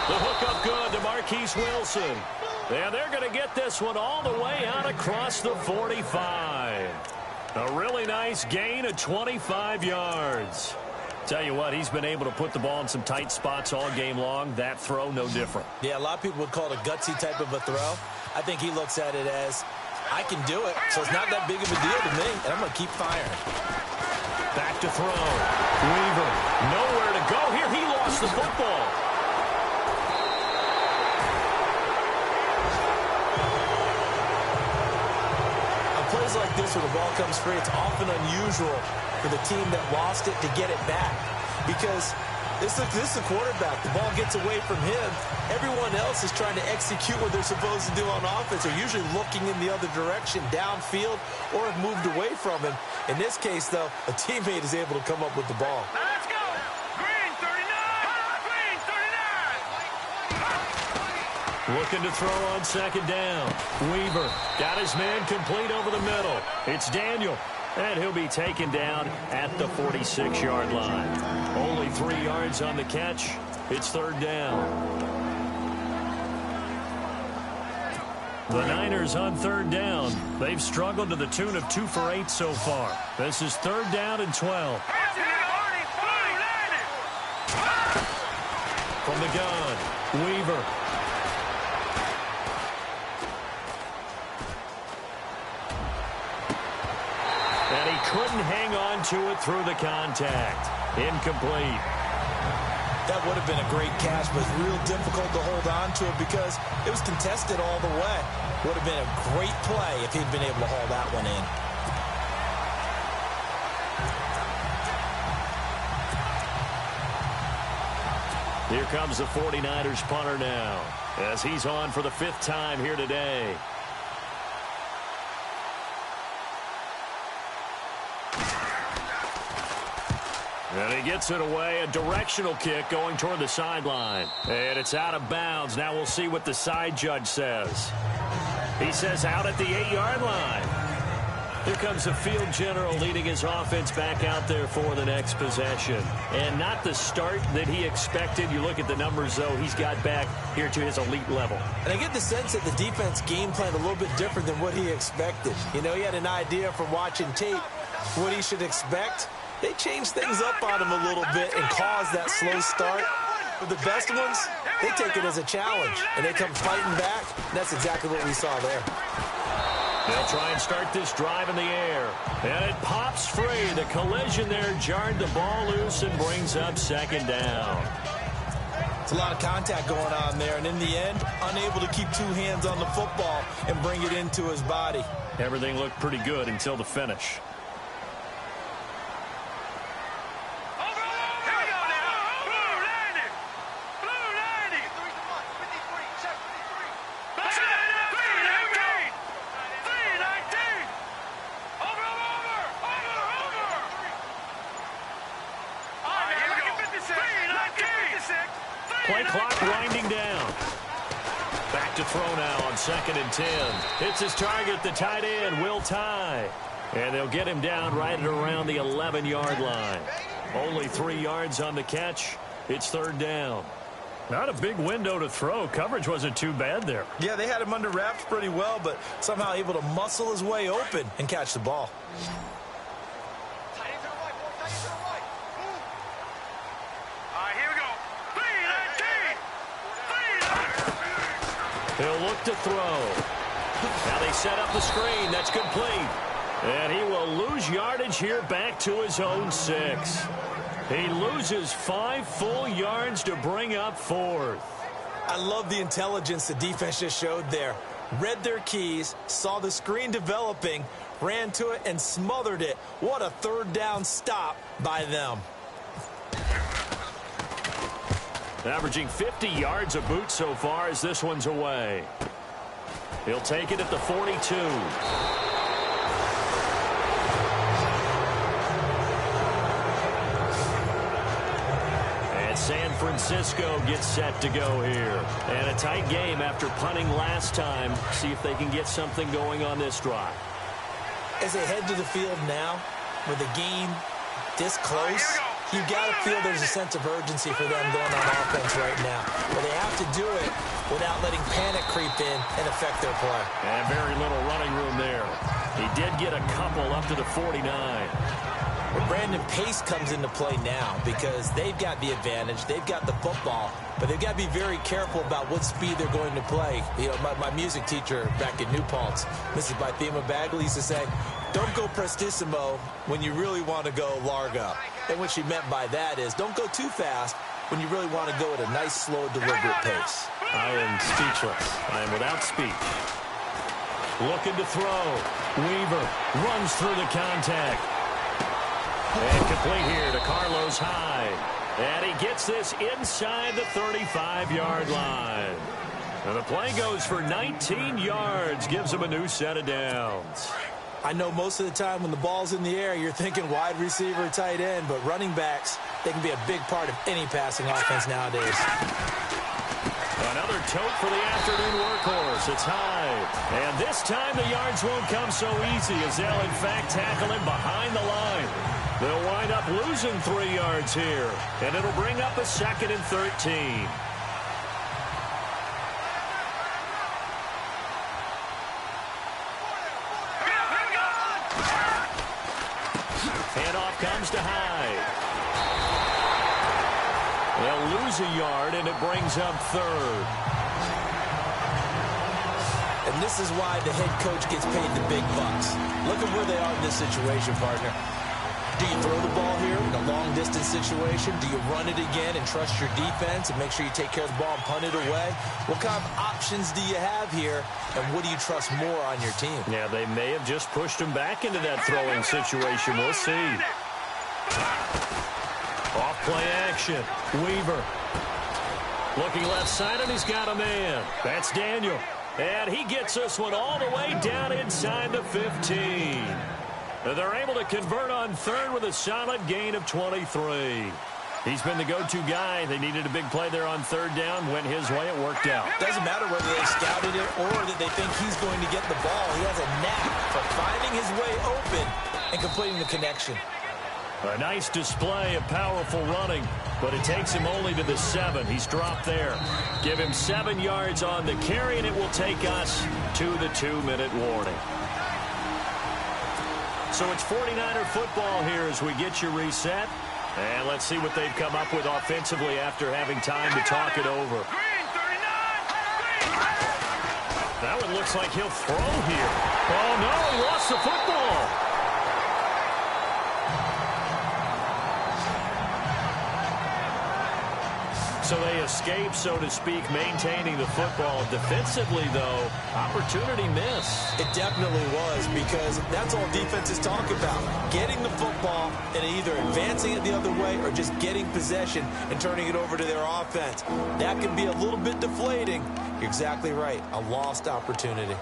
The hook up good to Marquise Wilson. And they're going to get this one all the way out across the 45. A really nice gain of 25 yards. Tell you what, he's been able to put the ball in some tight spots all game long. That throw, no different. Yeah, a lot of people would call it a gutsy type of a throw. I think he looks at it as, I can do it, so it's not that big of a deal to me, and I'm going to keep firing. Back to throw. Weaver, nowhere to go here. He lost the football. On plays like this where the ball comes free, it's often unusual for the team that lost it to get it back, because this is a quarterback. The ball gets away from him. Everyone else is trying to execute what they're supposed to do on offense. They're usually looking in the other direction, downfield, or have moved away from him. In this case, though, a teammate is able to come up with the ball. Let's go. Green 39. Green 39. Looking to throw on 2nd down. Weaver got his man complete over the middle. It's Daniel. And he'll be taken down at the 46-yard line. Only 3 yards on the catch. It's 3rd down. The Niners on third down. They've struggled to the tune of 2 for 8 so far. This is 3rd down and 12. From the gun, Weaver. And he couldn't hang on to it through the contact. Incomplete. That would have been a great catch, but it's real difficult to hold on to it because it was contested all the way. Would have been a great play if he'd been able to haul that one in. Here comes the 49ers punter now as he's on for the 5th time here today. And he gets it away, a directional kick going toward the sideline. And it's out of bounds. Now we'll see what the side judge says. He says out at the 8-yard line. Here comes the field general leading his offense back out there for the next possession. And not the start that he expected. You look at the numbers, though, he's got back here to his elite level. And I get the sense that the defense game planned a little bit different than what he expected. You know, he had an idea from watching tape what he should expect. They changed things up on him a little bit and caused that slow start. But the best ones, they take it as a challenge, and they come fighting back. And that's exactly what we saw there. They'll try and start this drive in the air. And it pops free. The collision there jarred the ball loose and brings up 2nd down. It's a lot of contact going on there, and in the end, unable to keep 2 hands on the football and bring it into his body. Everything looked pretty good until the finish. Play clock winding down. Back to throw now on 2nd and 10. Hits his target, the tight end, Will Tye. And they'll get him down right at around the 11-yard line. Only 3 yards on the catch. It's 3rd down. Not a big window to throw. Coverage wasn't too bad there. Yeah, they had him under wraps pretty well, but somehow able to muscle his way open and catch the ball. He'll look to throw. Now they set up the screen. That's complete. And he will lose yardage here back to his own 6. He loses 5 full yards to bring up 4th. I love the intelligence the defense just showed there. Read their keys, saw the screen developing, ran to it, and smothered it. What a 3rd down stop by them. Averaging 50 yards a boot so far as this one's away. He'll take it at the 42. And San Francisco gets set to go here. And a tight game after punting last time. See if they can get something going on this drive. As they head to the field now, with the game this close, you got to feel there's a sense of urgency for them going on offense right now. But they have to do it without letting panic creep in and affect their play. And very little running room there. He did get a couple up to the 49. But Brandon, pace comes into play now because they've got the advantage. They've got the football. But they've got to be very careful about what speed they're going to play. You know, my music teacher back in New Paltz, Mrs. Bythema Bagley, used to say, don't go prestissimo when you really want to go largo. And what she meant by that is don't go too fast when you really want to go at a nice, slow, deliberate pace. I am speechless. I am without speech. Looking to throw. Weaver runs through the contact. And complete here to Carlos Hyde. And he gets this inside the 35-yard line. And the play goes for 19 yards. Gives him a new set of downs. I know most of the time when the ball's in the air, you're thinking wide receiver, tight end, but running backs, they can be a big part of any passing offense nowadays. Another tote for the afternoon workhorse. It's Hyde. And this time the yards won't come so easy as they'll, in fact, tackle him behind the line. They'll wind up losing 3 yards here, and it'll bring up a 2nd and 13. They'll lose a yard, and it brings up third. And this is why the head coach gets paid the big bucks. Look at where they are in this situation, partner. Do you throw the ball here in a long-distance situation? Do you run it again and trust your defense and make sure you take care of the ball and punt it away? What kind of options do you have here, and what do you trust more on your team? Yeah, they may have just pushed him back into that throwing situation. We'll see. Off-play action. Weaver. Looking left side, and he's got a man. That's Daniel. And he gets this one all the way down inside the 15. They're able to convert on third with a solid gain of 23. He's been the go-to guy. They needed a big play there on third down. Went his way. It worked out. Doesn't matter whether they scouted it or that they think he's going to get the ball. He has a knack for finding his way open and completing the connection. A nice display of powerful running, but it takes him only to the 7. He's dropped there. Give him 7 yards on the carry, and it will take us to the 2-minute warning. So it's 49er football here as we get you reset. And let's see what they've come up with offensively after having time to talk it over. That one looks like he'll throw here. Oh, no, he lost the football. So they escape, so to speak, maintaining the football. Defensively, though, opportunity miss. It definitely was, because that's all defenses talk about. Getting the football and either advancing it the other way or just getting possession and turning it over to their offense. That can be a little bit deflating. You're exactly right. A lost opportunity.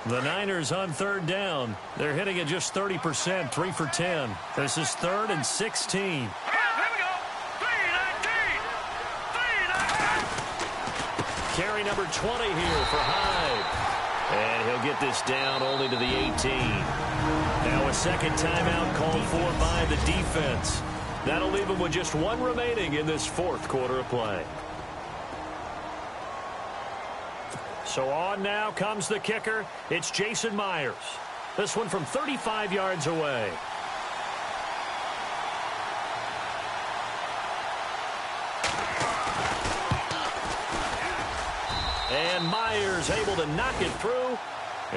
The Niners on third down. They're hitting at just 30%, 3 for 10. This is 3rd and 16. Here we go. 3-19. Carry number 20 here for Hyde. And he'll get this down only to the 18. Now a second timeout called for by the defense. That'll leave him with just 1 remaining in this 4th quarter of play. So on now comes the kicker. It's Jason Myers. This one from 35 yards away. And Myers able to knock it through.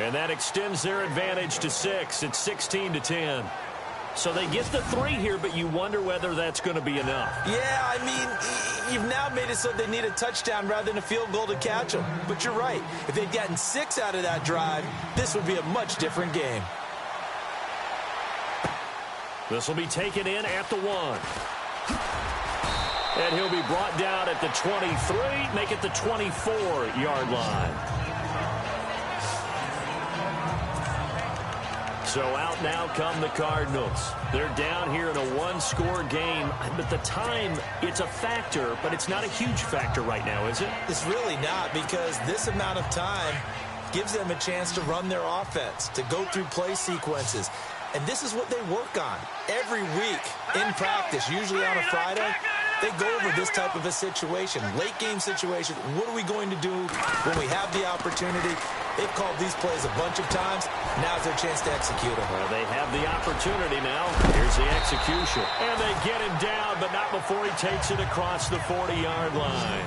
And that extends their advantage to 6. It's 16-10. So they get the 3 here, but you wonder whether that's going to be enough. Yeah, I mean, you've now made it so they need a touchdown rather than a field goal to catch them. But you're right. If they'd gotten 6 out of that drive, this would be a much different game. This will be taken in at the 1. And he'll be brought down at the 23, make it the 24-yard line. So out now come the Cardinals. They're down here in a 1-score game, but the time, it's a factor, but it's not a huge factor right now, is it? It's really not, because this amount of time gives them a chance to run their offense, to go through play sequences. And this is what they work on every week in practice, usually on a Friday. They go over this type of a situation, late-game situation. What are we going to do when we have the opportunity? They've called these plays a bunch of times. Now's their chance to execute them. Well, they have the opportunity now. Here's the execution. And they get him down, but not before he takes it across the 40-yard line.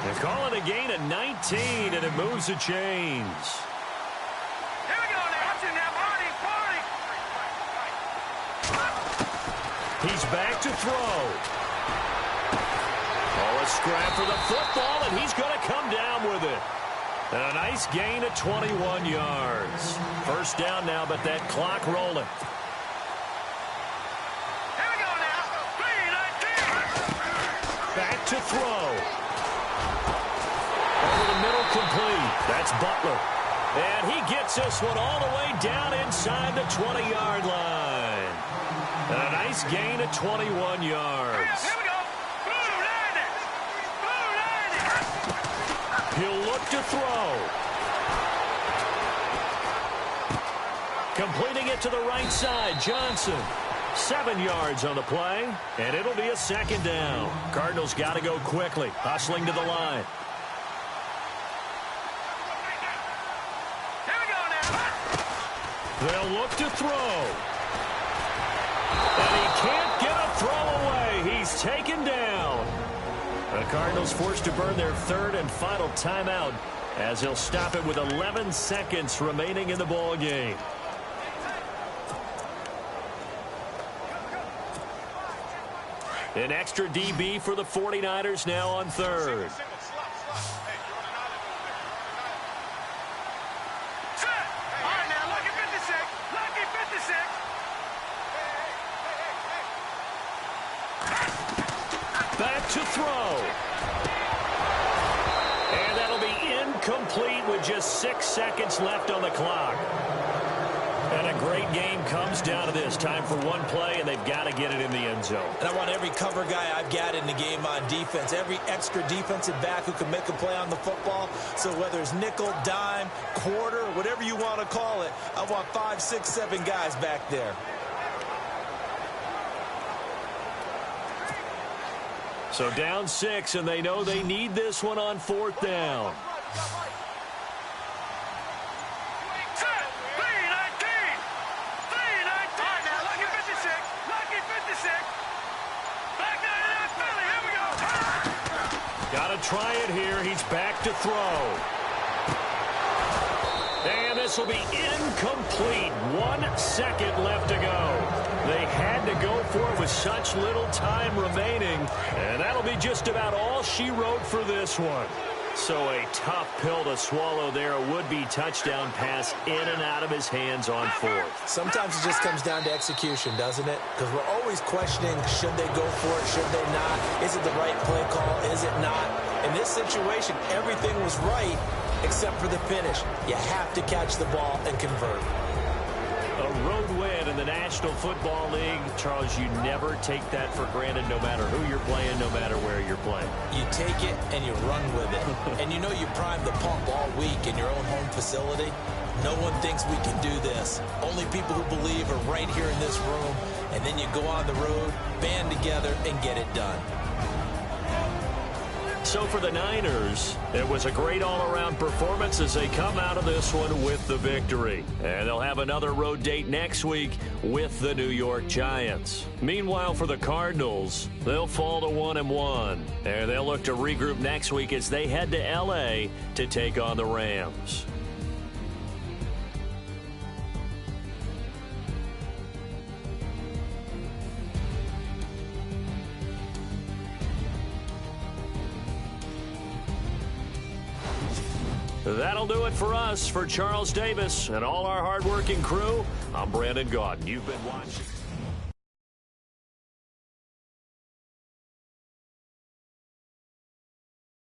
They're calling a gain of 19, and it moves the chains. Here we go now. Watch it now, Marty. He's back to throw. Oh, a scrap for the football, and he's going to come down with it. And a nice gain of 21 yards. First down now, but that clock rolling. Here we go now. 3-19. Back to throw. Over the middle, complete. That's Butler. And he gets this one all the way down inside the 20-yard line. And a nice gain of 21 yards. Here we go. He'll look to throw. Completing it to the right side, Johnson. 7 yards on the play, and it'll be a second down. Cardinals got to go quickly, hustling to the line. Here we go now. They'll look to throw. And he can't The Cardinals forced to burn their third and final timeout as he'll stop it with 11 seconds remaining in the ball game. An extra DB for the 49ers now on third. Back to throw. And that'll be incomplete with just 6 seconds left on the clock. And a great game comes down to this. Time for one play, and they've got to get it in the end zone. And I want every cover guy I've got in the game on defense, every extra defensive back who can make a play on the football. So whether it's nickel, dime, quarter, whatever you want to call it, I want 5, 6, 7 guys back there. So down 6, and they know they need this one on 4th down. Got to try it here. He's back to throw. And this will be incomplete. 1 second left to go. They had to go for it with such little time remaining. And that'll be just about all she wrote for this one. So a tough pill to swallow there. A would-be touchdown pass in and out of his hands on 4th. Sometimes it just comes down to execution, doesn't it? Because we're always questioning, should they go for it, should they not? Is it the right play call, is it not? In this situation, everything was right except for the finish. You have to catch the ball and convert. A road win in the National Football League. Charles, you never take that for granted no matter who you're playing, no matter where you're playing. You take it and you run with it. And you know you primed the pump all week in your own home facility. No one thinks we can do this. Only people who believe are right here in this room. And then you go on the road, band together, and get it done. So for the Niners, it was a great all-around performance as they come out of this one with the victory. And they'll have another road date next week with the New York Giants. Meanwhile, for the Cardinals, they'll fall to 1-1. And they'll look to regroup next week as they head to L.A. to take on the Rams. That'll do it for us. For Charles Davis and all our hardworking crew, I'm Brandon Gaudin. You've been watching.